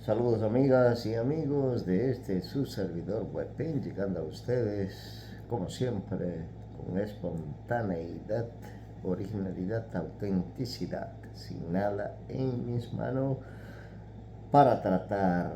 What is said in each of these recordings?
Saludos amigas y amigos de su servidor Webpin, llegando a ustedes como siempre con espontaneidad, originalidad, autenticidad, sin nada en mis manos para tratar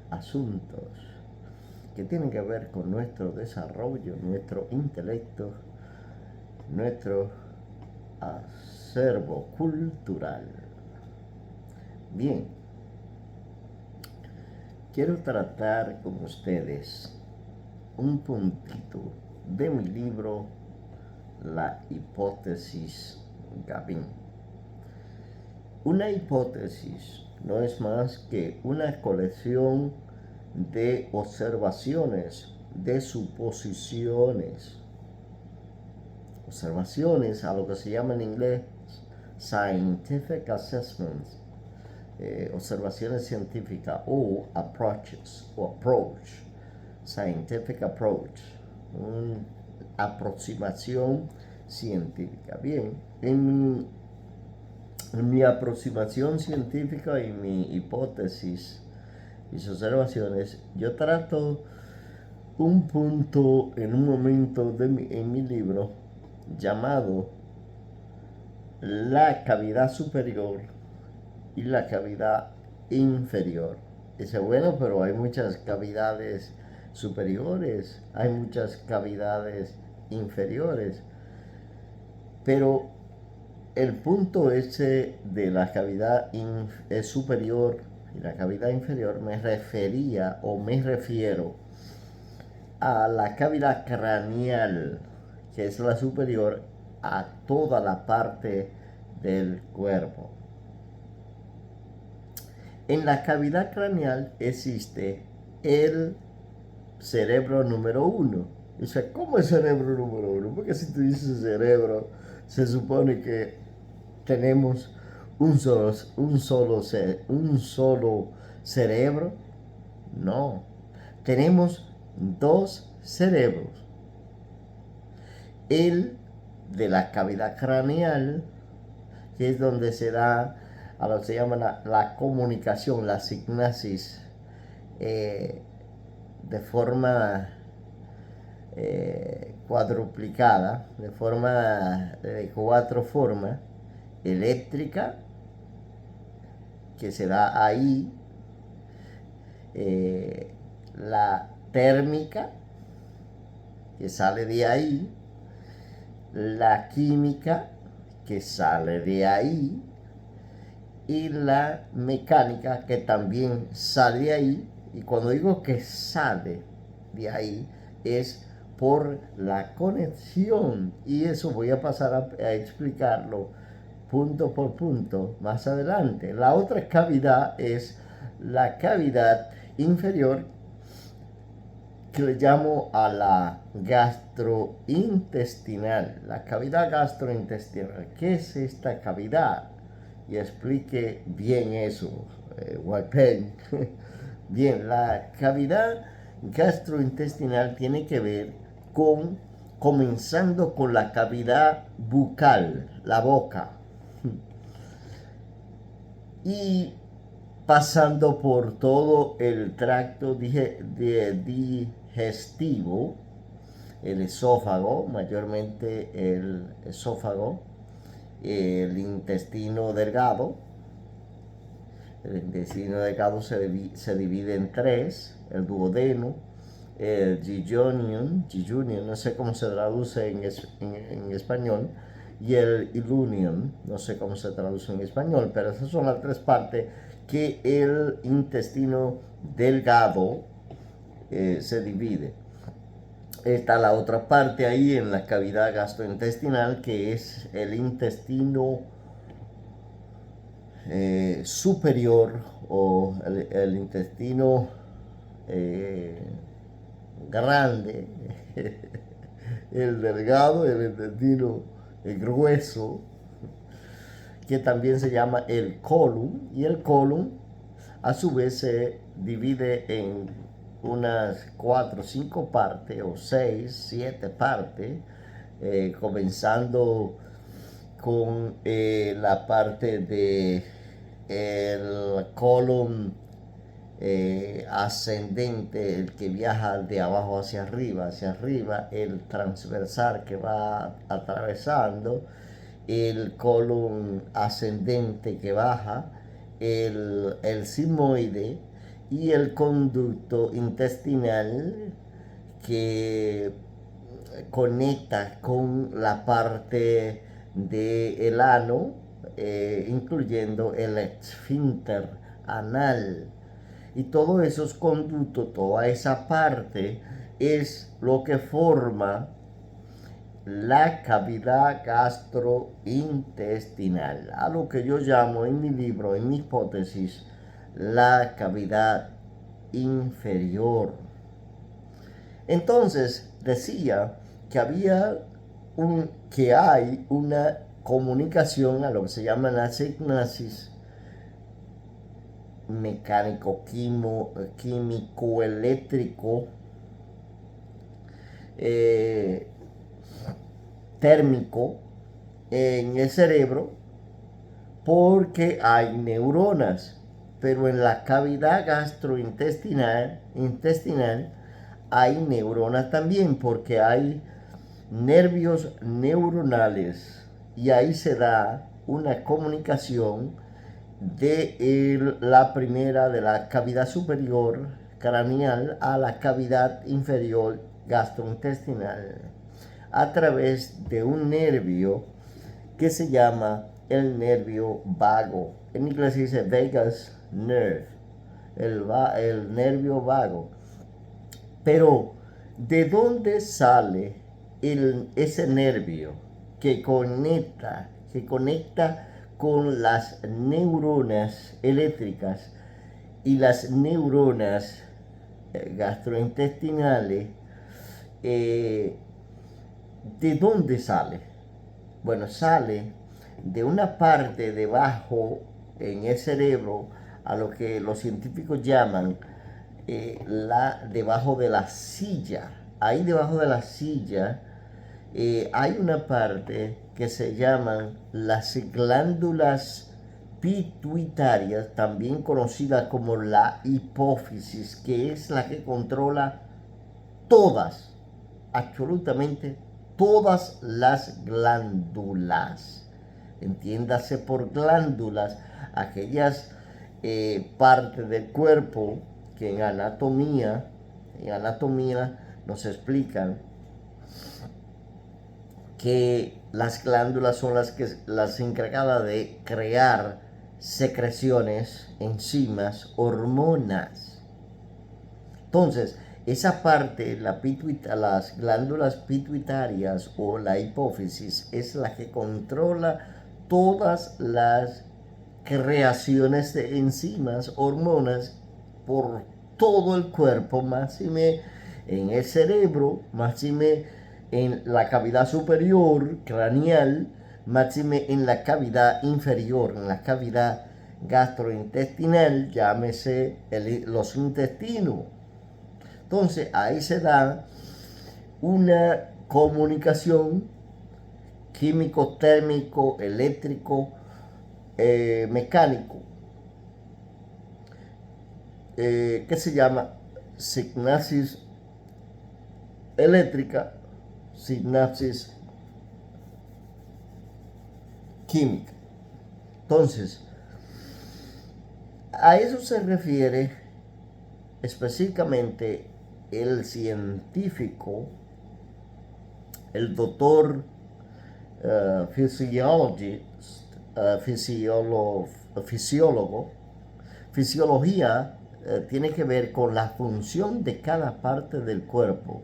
asuntos que tienen que ver con nuestro desarrollo, nuestro intelecto, nuestro acervo cultural. Bien, quiero tratar con ustedes un puntito de mi libro La hipótesis Gavin. Una hipótesis no es más que una colección de observaciones, de suposiciones, observaciones a lo que se llama en inglés scientific assessments, observaciones científicas o approaches o approach, scientific approach, una aproximación científica. Bien, en mi aproximación científica y mi hipótesis, mis observaciones, yo trato un punto en un momento en mi libro llamado la cavidad superior y la cavidad inferior. Dice, bueno, pero hay muchas cavidades superiores, hay muchas cavidades inferiores, pero el punto ese de la cavidad superior y la cavidad inferior me refería o me refiero a la cavidad craneal, que es la superior a toda la parte del cuerpo. En la cavidad craneal existe el cerebro número uno. O sea, ¿cómo es cerebro número uno? Porque si tú dices cerebro, se supone que tenemos un solo cerebro. No, tenemos dos cerebros. El de la cavidad craneal, que es donde se da a lo que se llama la comunicación, la sinapsis, de forma cuadruplicada, de forma de cuatro formas: eléctrica, que se da ahí, la térmica, que sale de ahí, la química, que sale de ahí, y la mecánica, que también sale de ahí. Y cuando digo que sale de ahí, es por la conexión, y eso voy a pasar a explicarlo punto por punto más adelante. La otra cavidad es la cavidad inferior, que le llamo a la gastrointestinal, la cavidad gastrointestinal. ¿Qué es esta cavidad? Y explique bien eso, Walpen. Bien, la cavidad gastrointestinal tiene que ver con, comenzando con la cavidad bucal, la boca, y pasando por todo el tracto digestivo, el esófago, mayormente el esófago, el intestino delgado. El intestino delgado se divide en tres: el duodeno, el jejunium, no sé cómo se traduce en español, y el ileum, no sé cómo se traduce en español, pero esas son las tres partes que el intestino delgado se divide. Está la otra parte ahí en la cavidad gastrointestinal, que es el intestino superior, o el intestino eh, grande, el delgado, el intestino grueso, que también se llama el colon. Y el colon a su vez se divide en unas 4 o 5 partes, o 6, 7 partes, comenzando con la parte de el colon ascendente, el que viaja de abajo hacia arriba, el transversal que va atravesando, el colon ascendente que baja, el sigmoide y el conducto intestinal que conecta con la parte del ano, incluyendo el esfínter anal. Y todos esos conductos, toda esa parte es lo que forma la cavidad gastrointestinal, a lo que yo llamo en mi libro, en mi hipótesis, la cavidad inferior. Entonces decía que que hay una comunicación a lo que se llama la signasis mecánico, químico, eléctrico, térmico en el cerebro, porque hay neuronas, pero en la cavidad gastrointestinal hay neuronas también, porque hay nervios neuronales, y ahí se da una comunicación de la cavidad superior craneal a la cavidad inferior gastrointestinal a través de un nervio que se llama el nervio vago. En inglés se dice vagus nerve, el nervio vago. Pero, ¿de dónde sale ese nervio que conecta con las neuronas eléctricas y las neuronas gastrointestinales? ¿De dónde sale? Bueno, sale de una parte debajo en el cerebro, a lo que los científicos llaman debajo de la silla. Ahí debajo de la silla hay una parte que se llaman las glándulas pituitarias, también conocida como la hipófisis, que es la que controla todas, absolutamente todas las glándulas. Entiéndase por glándulas aquellas partes del cuerpo que en anatomía nos explican que las glándulas son las encargadas de crear secreciones, enzimas, hormonas. Entonces, esa parte, las glándulas pituitarias o la hipófisis, es la que controla todas las creaciones de enzimas, hormonas por todo el cuerpo, máxime en el cerebro, máxime en la cavidad superior craneal, máxime en la cavidad inferior, en la cavidad gastrointestinal, llámese los intestinos. Entonces ahí se da una comunicación químico, térmico, eléctrico, mecánico, que se llama sinapsis eléctrica, sinapsis química. Entonces, a eso se refiere específicamente el científico, el doctor fisiólogo. Fisiología tiene que ver con la función de cada parte del cuerpo.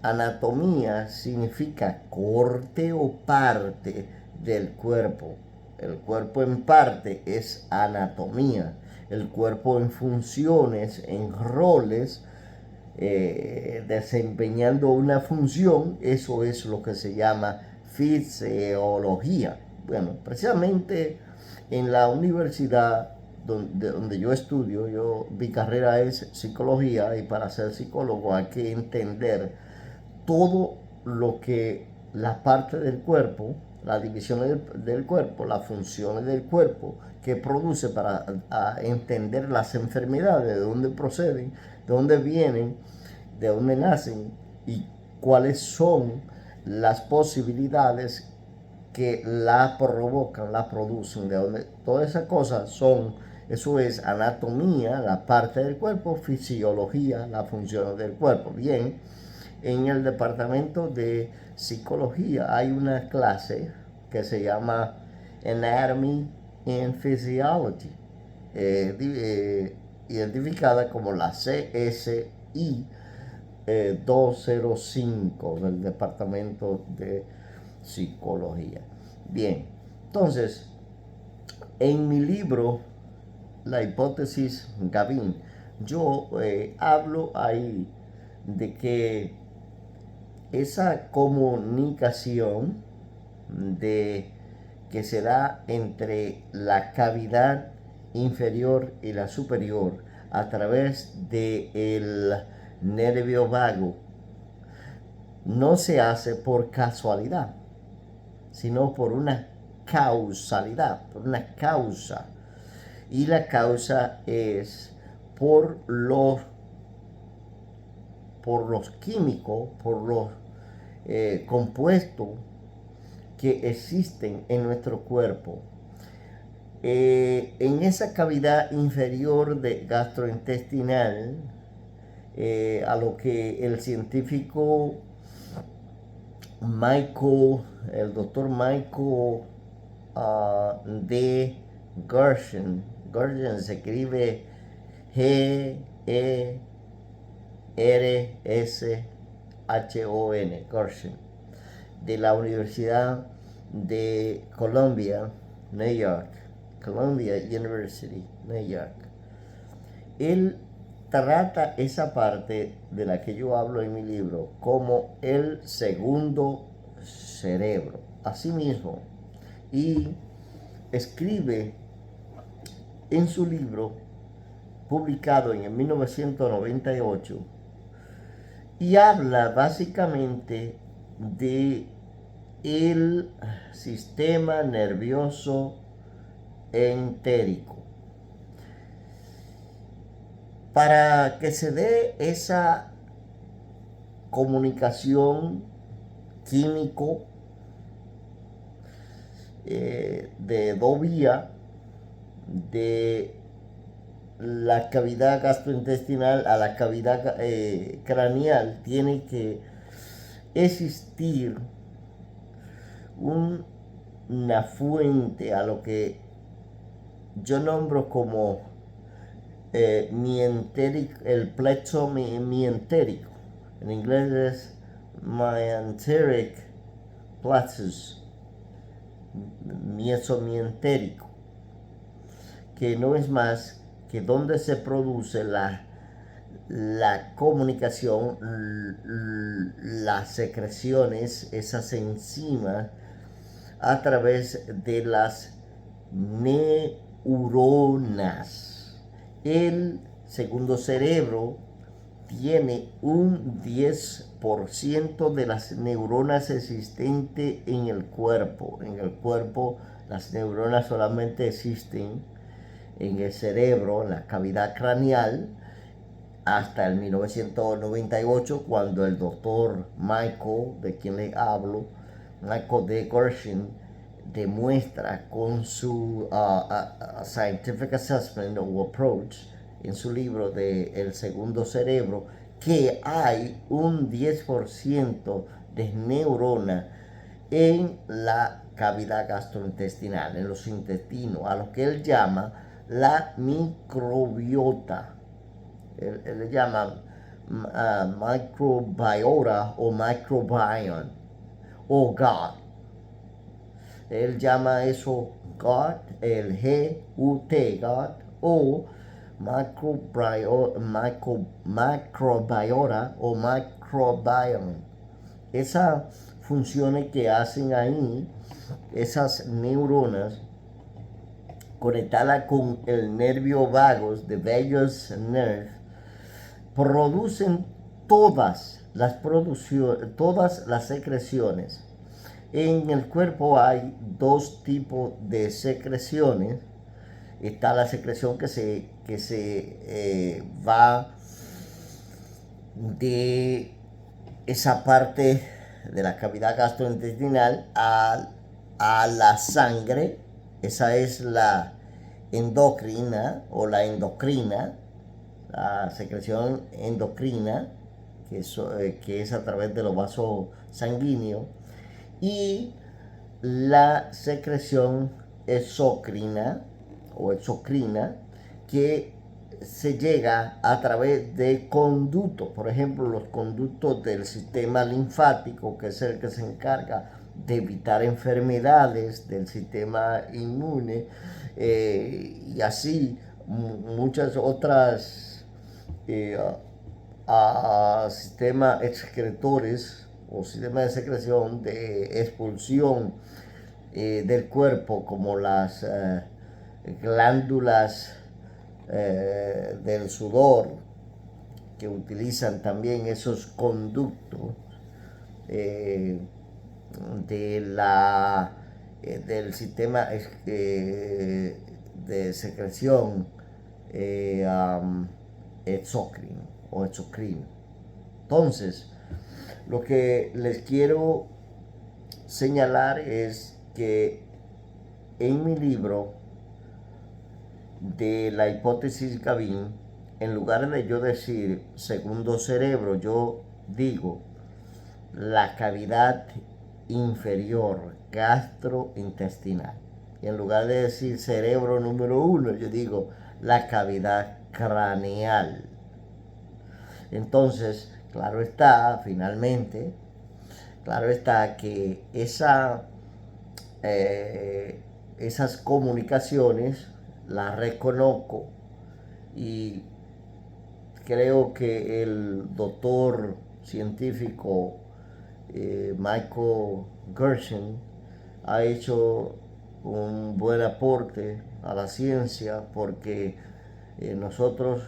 Anatomía significa corte o parte del cuerpo. El cuerpo en parte es anatomía. El cuerpo en funciones, en roles, desempeñando una función, eso es lo que se llama fisiología. Bueno, precisamente en la universidad donde yo estudio, mi carrera es psicología, y para ser psicólogo hay que entender todo lo que la parte del cuerpo la división del cuerpo, las funciones del cuerpo que produce para entender las enfermedades, de dónde proceden, de dónde vienen, de dónde nacen y cuáles son las posibilidades que la provocan, la producen, de donde todas esas cosas son, eso es anatomía, la parte del cuerpo, fisiología, las funciones del cuerpo. Bien, en el departamento de psicología hay una clase que se llama Anatomy and Physiology, identificada como la CSI 205 del departamento de psicología. Bien, entonces, en mi libro, La hipótesis Gavin, yo hablo ahí de que esa comunicación de que se da entre la cavidad inferior y la superior a través del nervio vago no se hace por casualidad, sino por una causalidad, por una causa. Y la causa es por los, químicos, por los compuestos que existen en nuestro cuerpo. En esa cavidad inferior de gastrointestinal, a lo que el científico el doctor Michael D. Gershon se escribe Gershon, de la Universidad de Columbia, New York, Columbia University, New York. Él trata esa parte de la que yo hablo en mi libro como el segundo cerebro, asimismo, y escribe en su libro publicado en el 1998 y habla básicamente de el sistema nervioso entérico. Para que se dé esa comunicación químico de dos vías de la cavidad gastrointestinal a la cavidad craneal, tiene que existir una fuente a lo que yo nombro como el plexo mientérico. En inglés es myenteric plexus, mesomientérico, que no es más que donde se produce la comunicación, las secreciones, esas enzimas, a través de las neuronas. El segundo cerebro tiene un 10% de las neuronas existentes en el cuerpo. En el cuerpo las neuronas solamente existen en el cerebro, en la cavidad craneal, hasta el 1998, cuando el doctor Michael, de quien le hablo, Michael D. Gershon, demuestra con su Scientific Assessment o Approach, en su libro de El Segundo Cerebro, que hay un 10% de neurona en la cavidad gastrointestinal, en los intestinos, a lo que él llama la microbiota. Él le llama microbiota o microbiome o gut. Él llama eso gut, el G-U-T, gut, o microbiota o microbiome. Esas funciones que hacen ahí, esas neuronas conectadas con el nervio vagus, the vagus nerve, producen todas las secreciones En el cuerpo hay dos tipos de secreciones. Está la secreción que se va de esa parte de la cavidad gastrointestinal a la sangre. Esa es la endocrina o la endocrina, la secreción endocrina, que es a través de los vasos sanguíneos, y la secreción exocrina o exocrina, que se llega a través de conductos, por ejemplo los conductos del sistema linfático, que es el que se encarga de evitar enfermedades del sistema inmune, y así muchas otras sistemas excretores o sistemas de secreción, de expulsión del cuerpo, como las glándulas del sudor, que utilizan también esos conductos de del sistema de secreción exocrino o exocrino. Entonces, lo que les quiero señalar es que en mi libro de la hipótesis Gavin, en lugar de yo decir segundo cerebro, yo digo la cavidad inferior gastrointestinal. Y en lugar de decir cerebro número 1, yo digo la cavidad craneal. Entonces, claro está, finalmente, claro está que esas comunicaciones las reconozco, y creo que el doctor científico Michael Gershon ha hecho un buen aporte a la ciencia, porque nosotros,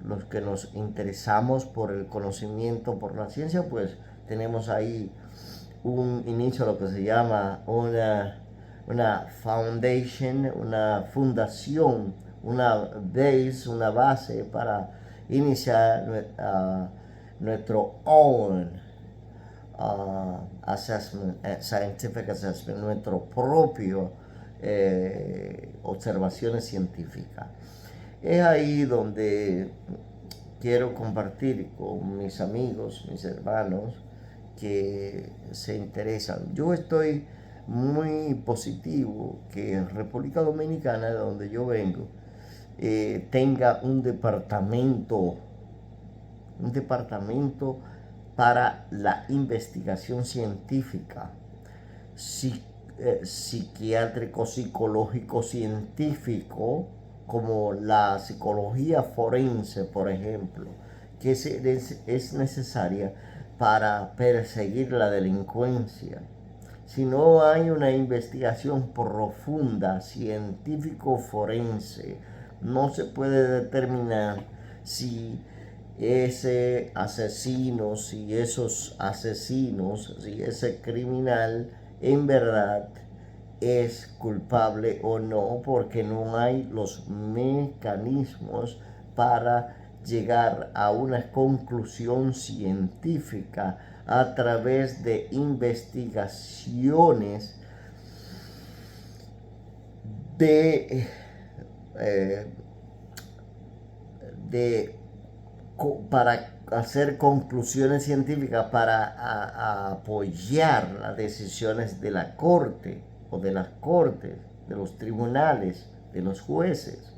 los que nos interesamos por el conocimiento, por la ciencia, pues tenemos ahí un inicio, lo que se llama una foundation, una fundación, una base para iniciar nuestro own assessment, scientific assessment, nuestro propio observaciones científicas. Es ahí donde quiero compartir con mis amigos, mis hermanos que se interesan. Yo estoy muy positivo que en República Dominicana, de donde yo vengo, tenga un departamento para la investigación científica, psiquiátrico, psicológico, científico, como la psicología forense, por ejemplo, que es necesaria para perseguir la delincuencia. Si no hay una investigación profunda, científico-forense, no se puede determinar si ese asesino, si esos asesinos, si ese criminal en verdad es culpable o no, porque no hay los mecanismos para llegar a una conclusión científica a través de investigaciones de, para hacer conclusiones científicas, para apoyar las decisiones de la corte o de las cortes, de los tribunales, de los jueces.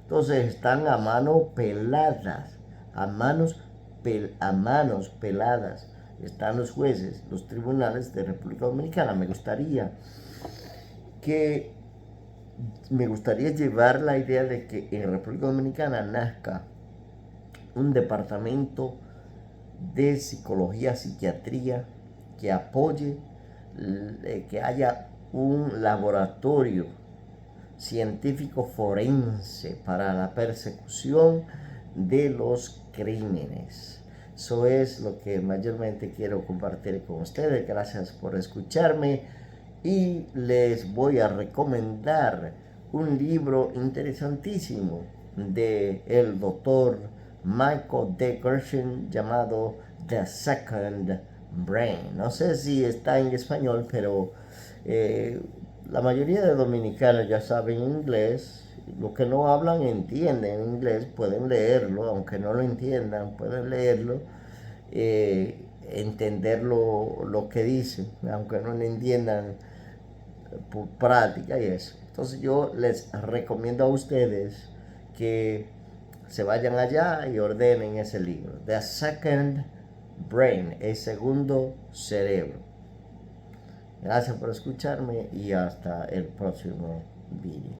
Entonces están a mano peladas, a manos peladas están los jueces, los tribunales de República Dominicana. Me gustaría llevar la idea de que en República Dominicana nazca un departamento de psicología, psiquiatría, que apoye, que haya un laboratorio científico forense para la persecución de los crímenes. Eso es lo que mayormente quiero compartir con ustedes. Gracias por escucharme y les voy a recomendar un libro interesantísimo de el doctor Michael D. Gershon llamado The Second Brain. No sé si está en español, pero la mayoría de dominicanos ya saben inglés. Los que no hablan entienden inglés, pueden leerlo, aunque no lo entiendan, pueden leerlo, entender lo que dice, aunque no lo entiendan por práctica y eso. Entonces yo les recomiendo a ustedes que se vayan allá y ordenen ese libro, The Second Brain, el segundo cerebro. Gracias por escucharme y hasta el próximo video.